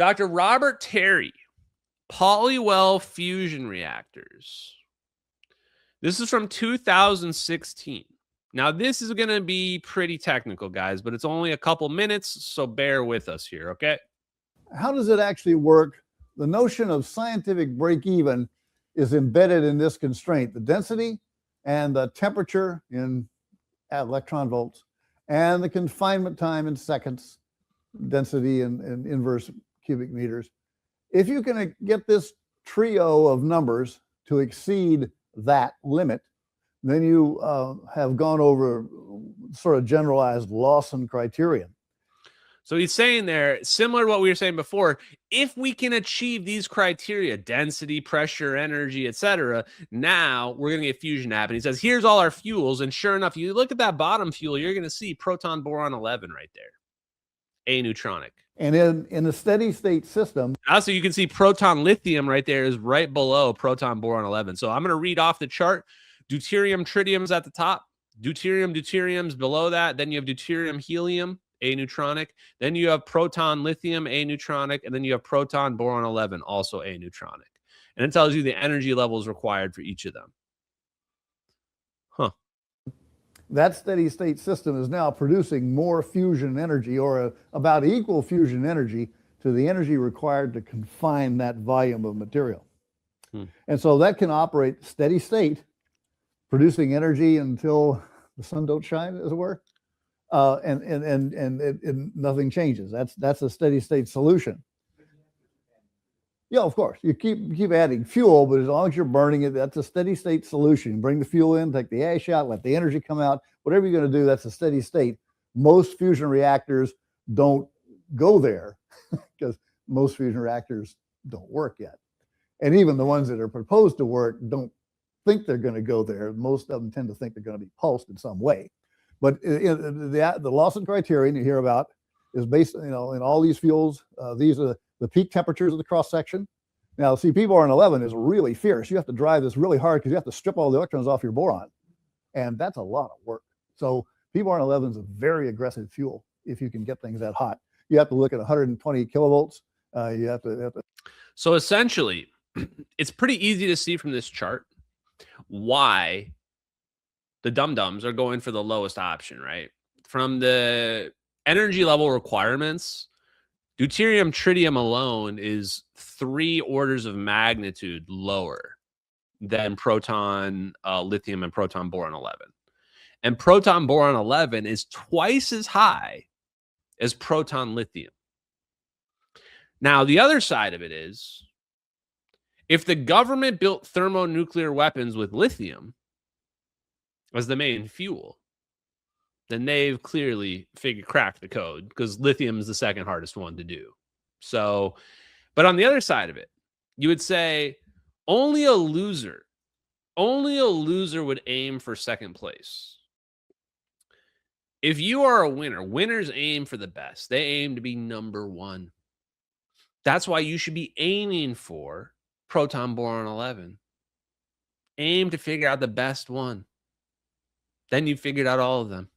Dr. Robert Terry, Polywell fusion reactors. This is from 2016. Now, this is going to be pretty technical, guys, but it's only a couple minutes, so bear with us here, okay? How does it actually work? The notion of scientific break-even is embedded in this constraint, the density and the temperature in electron volts, and the confinement time in seconds, density in inverse cubic meters. If you can get this trio of numbers to exceed that limit, then you have gone over sort of generalized Lawson criterion. So he's saying there, similar to what we were saying before, if we can achieve these criteria, density, pressure, energy, etc., now we're going to get fusion happen. He says, here's all our fuels. And sure enough, you look at that bottom fuel, you're going to see proton boron 11 right there, aneutronic. And in a steady state system. Also, you can see proton lithium right there is right below proton boron 11. So I'm going to read off the chart. Deuterium, tritium's at the top. Deuterium's below that. Then you have deuterium, helium, aneutronic. Then you have proton lithium, aneutronic. And then you have proton boron 11, also aneutronic. And it tells you the energy levels required for each of them. Huh. That steady state system is now producing more fusion energy, or about equal fusion energy to the energy required to confine that volume of material. And so that can operate steady state, producing energy until the sun don't shine, as it were, and nothing changes. That's a steady state solution. Yeah, of course. You keep adding fuel, but as long as you're burning it, that's a steady state solution. Bring the fuel in, take the ash out, let the energy come out. Whatever you're going to do, that's a steady state. Most fusion reactors don't go there because most fusion reactors don't work yet. And even the ones that are proposed to work don't think they're going to go there. Most of them tend to think they're going to be pulsed in some way. But the Lawson criterion you hear about is based, in all these fuels. These are the peak temperatures of the cross section. Now, see, boron 11 is really fierce. You have to drive this really hard because you have to strip all the electrons off your boron, and that's a lot of work. So boron 11 is a very aggressive fuel if you can get things that hot. You have to look at 120 kilovolts. You have to. So essentially, it's pretty easy to see from this chart why the dum-dums are going for the lowest option, right? From the energy level requirements, deuterium, tritium alone is 3 orders of magnitude lower than proton lithium and proton boron 11. And proton boron 11 is twice as high as proton lithium. Now, the other side of it is, if the government built thermonuclear weapons with lithium as the main fuel, then they've clearly cracked the code, because lithium is the second hardest one to do. So, but on the other side of it, you would say only a loser would aim for second place. If you are a winner, winners aim for the best. They aim to be number one. That's why you should be aiming for proton boron 11. Aim to figure out the best one. Then you figured out all of them.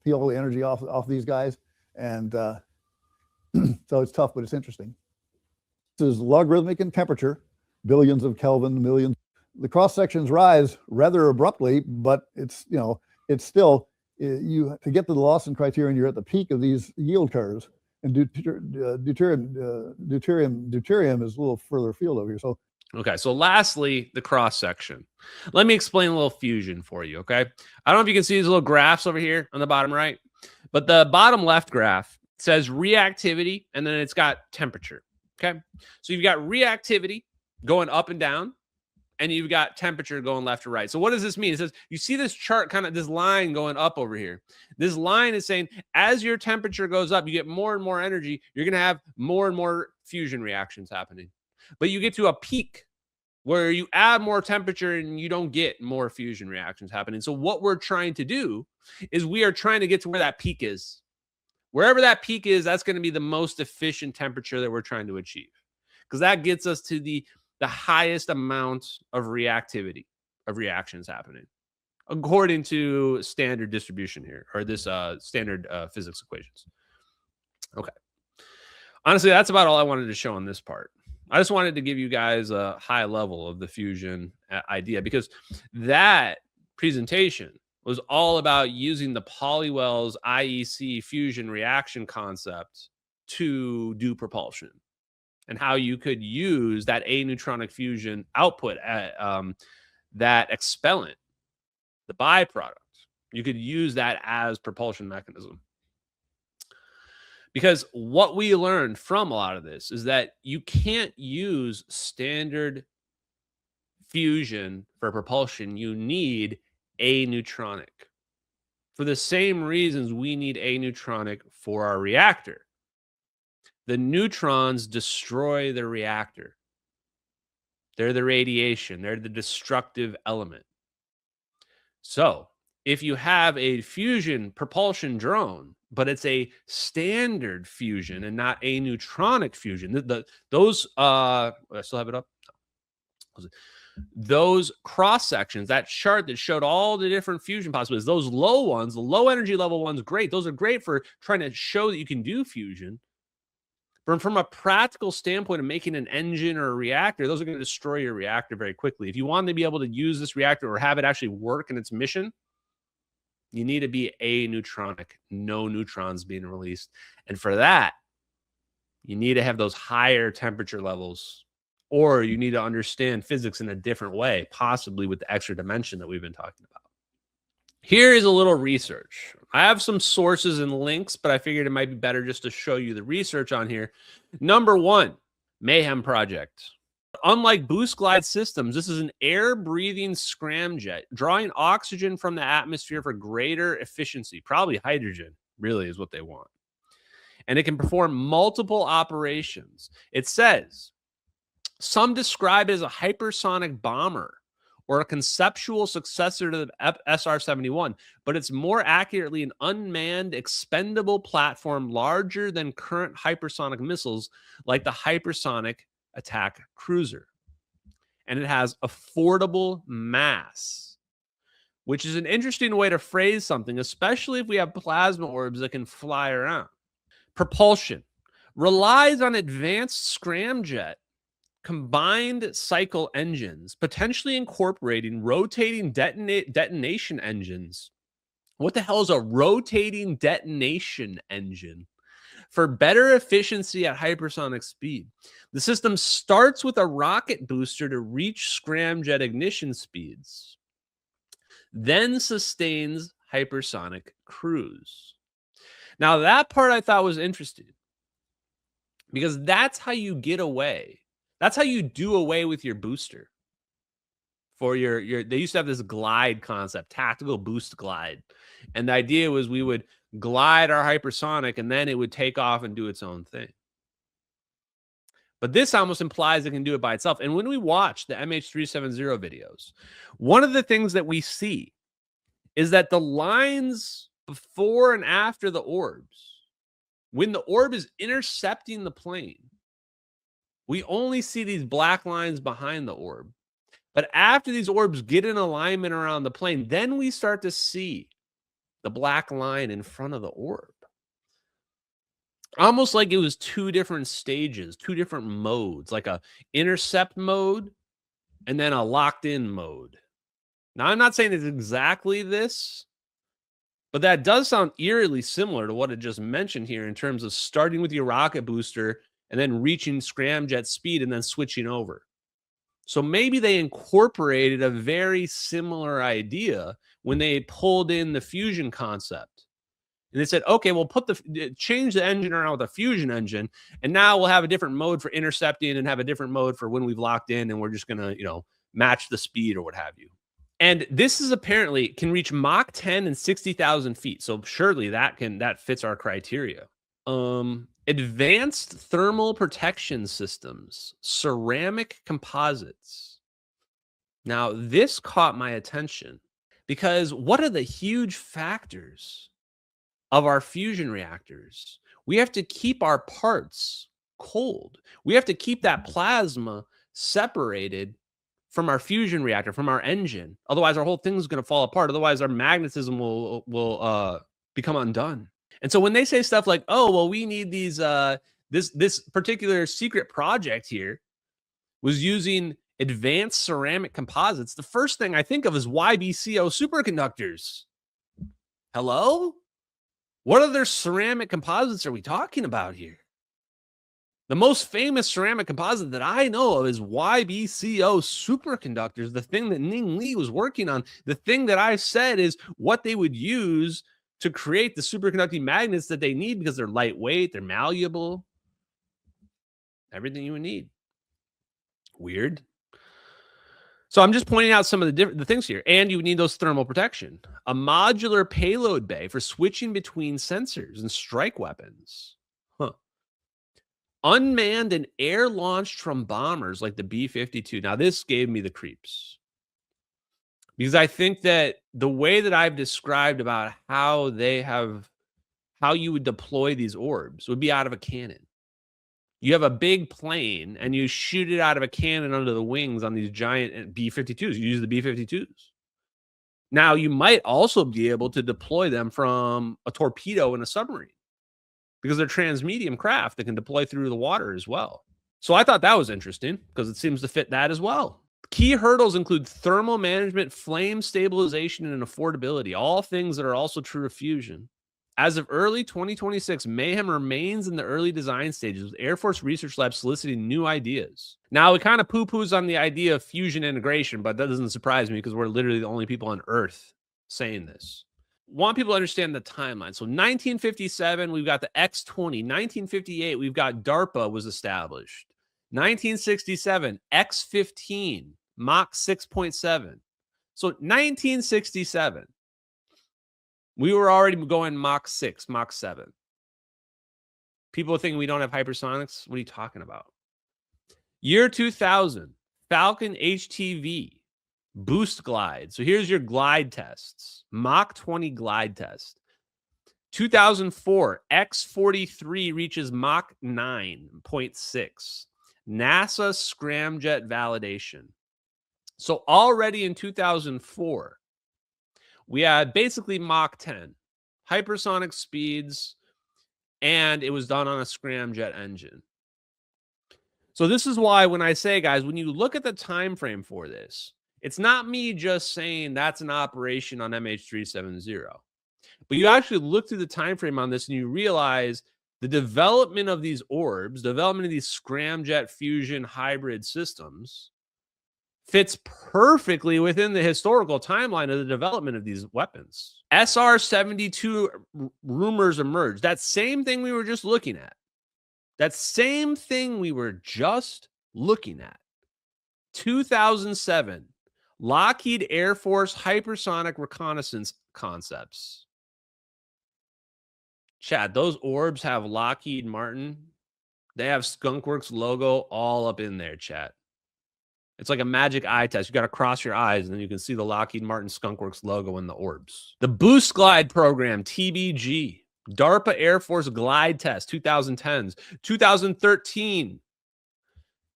Peel the energy off these guys, and so it's tough, but it's interesting. This is logarithmic in temperature, billions of Kelvin, millions. The cross sections rise rather abruptly, but it's it's still to get to the Lawson criterion, you're at the peak of these yield curves, and deuterium is a little further afield over here. So. Okay, so lastly, the cross section. Let me explain a little fusion for you, okay? I don't know if you can see these little graphs over here on the bottom right, but the bottom left graph says reactivity, and then it's got temperature, okay? So you've got reactivity going up and down, and you've got temperature going left to right. So what does this mean? It says, you see this chart, kind of this line going up over here. This line is saying, as your temperature goes up, you get more and more energy, you're going to have more and more fusion reactions happening. But you get to a peak where you add more temperature and you don't get more fusion reactions happening. So what we're trying to do is we are trying to get to where that peak is. Wherever that peak is, that's going to be the most efficient temperature that we're trying to achieve, because that gets us to the highest amount of reactivity, of reactions happening, according to standard distribution here, or this standard physics equations. Okay. Honestly, that's about all I wanted to show on this part. I just wanted to give you guys a high level of the fusion idea, because that presentation was all about using the Polywell's IEC fusion reaction concept to do propulsion, and how you could use that aneutronic fusion output at, that expellant, the byproduct. You could use that as propulsion mechanism. Because what we learned from a lot of this is that you can't use standard fusion for propulsion. You need aneutronic. For the same reasons we need aneutronic for our reactor. The neutrons destroy the reactor. They're the radiation. They're the destructive element. So if you have a fusion propulsion drone, but it's a standard fusion and not a neutronic fusion, those I still have it up. Those cross sections, that chart that showed all the different fusion possibilities, those low ones, the low energy level ones, great. Those are great for trying to show that you can do fusion. But from a practical standpoint of making an engine or a reactor, those are going to destroy your reactor very quickly. If you want to be able to use this reactor or have it actually work in its mission, you need to be aneutronic, no neutrons being released. And for that, you need to have those higher temperature levels, or you need to understand physics in a different way, possibly with the extra dimension that we've been talking about. Here is a little research. I have some sources and links, but I figured it might be better just to show you the research on here. Number one, Mayhem project. Unlike boost glide systems, this is an air-breathing scramjet, drawing oxygen from the atmosphere for greater efficiency. Probably hydrogen, really, is what they want. And it can perform multiple operations. It says, some describe it as a hypersonic bomber or a conceptual successor to the SR-71, but it's more accurately an unmanned expendable platform larger than current hypersonic missiles like the hypersonic attack cruiser. And it has affordable mass, which is an interesting way to phrase something, especially if we have plasma orbs that can fly around. Propulsion relies on advanced scramjet combined cycle engines, potentially incorporating rotating detonation engines. What the hell is a rotating detonation engine? For better efficiency at hypersonic speed. The system starts with a rocket booster to reach scramjet ignition speeds, then sustains hypersonic cruise. Now, that part I thought was interesting, because that's how you get away. That's how you do away with your booster. For your they used to have this glide concept, tactical boost glide. And the idea was we would glide our hypersonic and then it would take off and do its own thing. But this almost implies it can do it by itself. And when we watch the MH370 videos, one of the things that we see is that the lines before and after the orbs, when the orb is intercepting the plane, we only see these black lines behind the orb. But after these orbs get in alignment around the plane, then we start to see the black line in front of the orb. Almost like it was two different stages, two different modes, like a intercept mode and then a locked in mode. Now, I'm not saying it's exactly this, but that does sound eerily similar to what I just mentioned here in terms of starting with your rocket booster and then reaching scramjet speed and then switching over. So maybe they incorporated a very similar idea when they pulled in the fusion concept. And they said, okay, we'll change the engine around with a fusion engine, and now we'll have a different mode for intercepting and have a different mode for when we've locked in, and we're just going to, match the speed or what have you. And this is apparently can reach Mach 10 and 60,000 feet. So surely that fits our criteria. Advanced thermal protection systems, ceramic composites. Now, this caught my attention because what are the huge factors of our fusion reactors? We have to keep our parts cold. We have to keep that plasma separated from our fusion reactor, from our engine. Otherwise, our whole thing's going to fall apart. Otherwise, our magnetism will become undone. And so when they say stuff like, oh, well, we need these This particular secret project here was using advanced ceramic composites. The first thing I think of is YBCO superconductors. Hello? What other ceramic composites are we talking about here? The most famous ceramic composite that I know of is YBCO superconductors, the thing that Ning Li was working on. The thing that I said is what they would use to create the superconducting magnets that they need because they're lightweight, they're malleable, everything you would need. Weird. So I'm just pointing out some of the things here. And you would need those thermal protection. A modular payload bay for switching between sensors and strike weapons. Huh. Unmanned and air-launched from bombers like the B-52. Now, this gave me the creeps. Because I think that the way that I've described about how you would deploy these orbs would be out of a cannon. You have a big plane and you shoot it out of a cannon under the wings on these giant B-52s. You use the B-52s. Now, you might also be able to deploy them from a torpedo in a submarine because they're transmedium craft that can deploy through the water as well. So I thought that was interesting because it seems to fit that as well. Key hurdles include thermal management, flame stabilization, and affordability, all things that are also true of fusion. As of early 2026, Mayhem remains in the early design stages, with Air Force Research Labs soliciting new ideas. Now, it kind of poo-poos on the idea of fusion integration, but that doesn't surprise me because we're literally the only people on Earth saying this. Want people to understand the timeline. So 1957, we've got the X-20. 1958, we've got DARPA was established. 1967, X-15, Mach 6.7. So 1967. We were already going Mach 6, Mach 7. People think we don't have hypersonics. What are you talking about? Year 2000, Falcon HTV, boost glide. So here's your glide tests. Mach 20 glide test. 2004, X-43 reaches Mach 9.6. NASA scramjet validation. So already in 2004, we had basically Mach 10, hypersonic speeds, and it was done on a scramjet engine. So this is why when I say, guys, when you look at the time frame for this, it's not me just saying that's an operation on MH370. But you actually look through the time frame on this and you realize the development of these orbs, development of these scramjet fusion hybrid systems fits perfectly within the historical timeline of the development of these weapons. SR-72 rumors emerged. That same thing we were just looking at. That same thing we were just looking at. 2007, Lockheed Air Force hypersonic reconnaissance concepts. Chad, those orbs have Lockheed Martin. They have Skunkworks logo all up in there, chat. It's like a magic eye test. You got to cross your eyes, and then you can see the Lockheed Martin Skunkworks logo in the orbs. The Boost Glide Program, TBG. DARPA Air Force Glide Test, 2010s. 2013,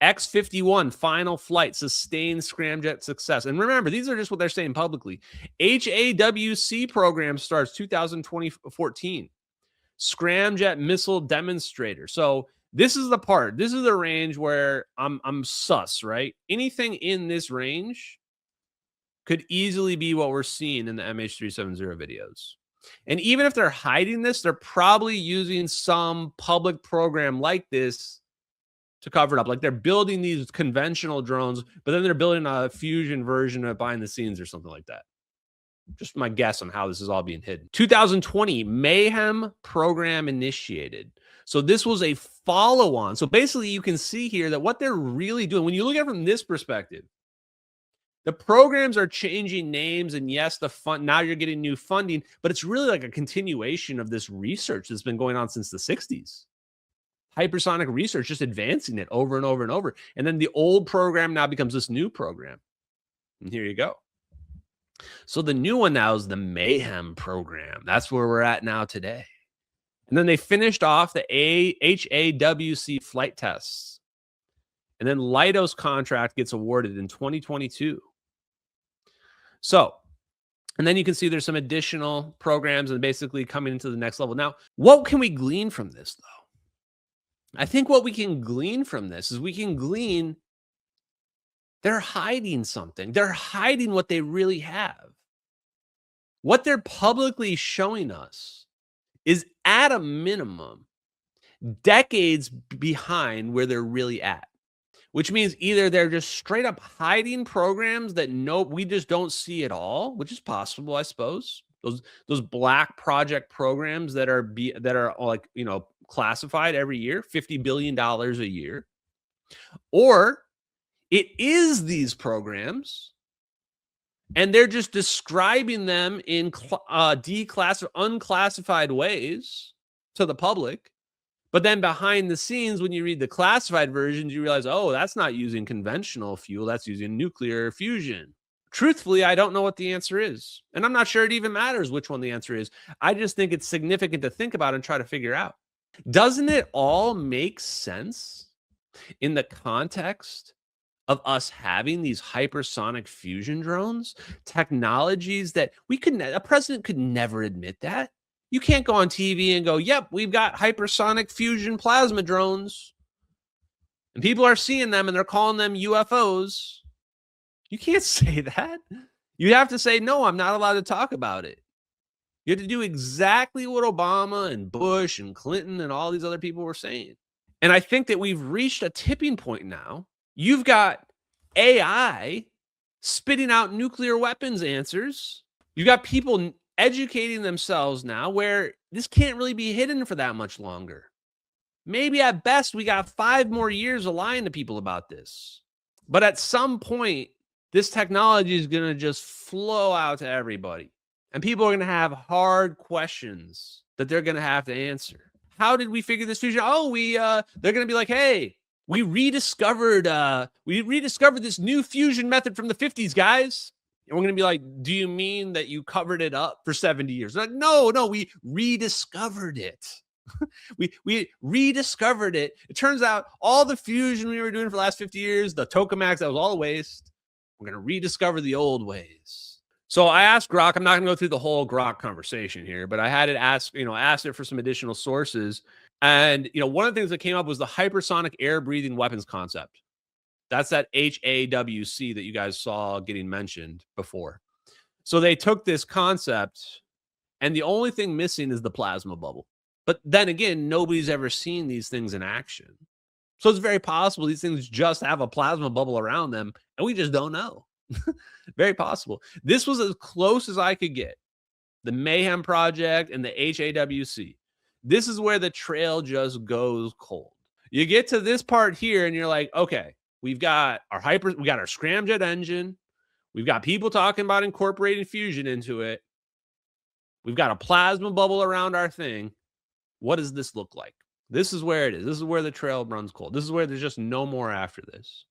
X-51 final flight, sustained scramjet success. And remember, these are just what they're saying publicly. HAWC program starts 2014. Scramjet missile demonstrator. So this is the part. This is the range where I'm sus, right? Anything in this range could easily be what we're seeing in the MH370 videos. And even if they're hiding this, they're probably using some public program like this to cover it up. Like they're building these conventional drones, but then they're building a fusion version of behind the scenes or something like that. Just my guess on how this is all being hidden. 2020, Mayhem program initiated. So this was a follow-on. So basically you can see here that what they're really doing, when you look at it from this perspective, the programs are changing names, and yes, the fund now you're getting new funding, but it's really like a continuation of this research that's been going on since the 60s. Hypersonic research, just advancing it over and over and over. And then the old program now becomes this new program. And here you go. So the new one now is the Mayhem program. That's where we're at now today. And then they finished off the HAWC flight tests. And then Leidos contract gets awarded in 2022. So, and then you can see there's some additional programs and basically coming into the next level. Now, what can we glean from this, though? I think what we can glean from this is we can glean they're hiding something. They're hiding what they really have. What they're publicly showing us is at a minimum decades behind where they're really at, which means either they're just straight up hiding programs that we just don't see at all, which is possible, I suppose. Those black project programs that are like, classified every year, $50 billion a year, or it is these programs and they're just describing them in unclassified ways to the public. But then behind the scenes, when you read the classified versions, you realize, oh, that's not using conventional fuel. That's using nuclear fusion. Truthfully, I don't know what the answer is. And I'm not sure it even matters which one the answer is. I just think it's significant to think about and try to figure out. Doesn't it all make sense in the context of us having these hypersonic fusion drones, technologies that a president could never admit that. You can't go on TV and go, yep, we've got hypersonic fusion plasma drones. And people are seeing them and they're calling them UFOs. You can't say that. You have to say, no, I'm not allowed to talk about it. You have to do exactly what Obama and Bush and Clinton and all these other people were saying. And I think that we've reached a tipping point now. You've got AI spitting out nuclear weapons answers. You've got people educating themselves now where this can't really be hidden for that much longer. Maybe at best, we got 5 more years of lying to people about this. But at some point, this technology is going to just flow out to everybody. And people are going to have hard questions that they're going to have to answer. How did we figure this fusion? Oh, they're going to be like, hey, we rediscovered this new fusion method from the 50s, guys. And we're going to be like, do you mean that you covered it up for 70 years? Like, no, we rediscovered it. we rediscovered it. It turns out all the fusion we were doing for the last 50 years, the tokamaks, that was all a waste. We're going to rediscover the old ways. So I asked Grok, I'm not going to go through the whole Grok conversation here, but I had it asked it for some additional sources. And, one of the things that came up was the hypersonic air breathing weapons concept. That's that HAWC that you guys saw getting mentioned before. So they took this concept and the only thing missing is the plasma bubble. But then again, nobody's ever seen these things in action. So it's very possible these things just have a plasma bubble around them and we just don't know. Very possible. This was as close as I could get. The Mayhem project and the HAWC. This is where the trail just goes cold. You get to this part here and you're like, okay, we've got our scramjet engine. We've got people talking about incorporating fusion into it. We've got a plasma bubble around our thing. What does this look like? This is where it is. This is where the trail runs cold. This is where there's just no more after this.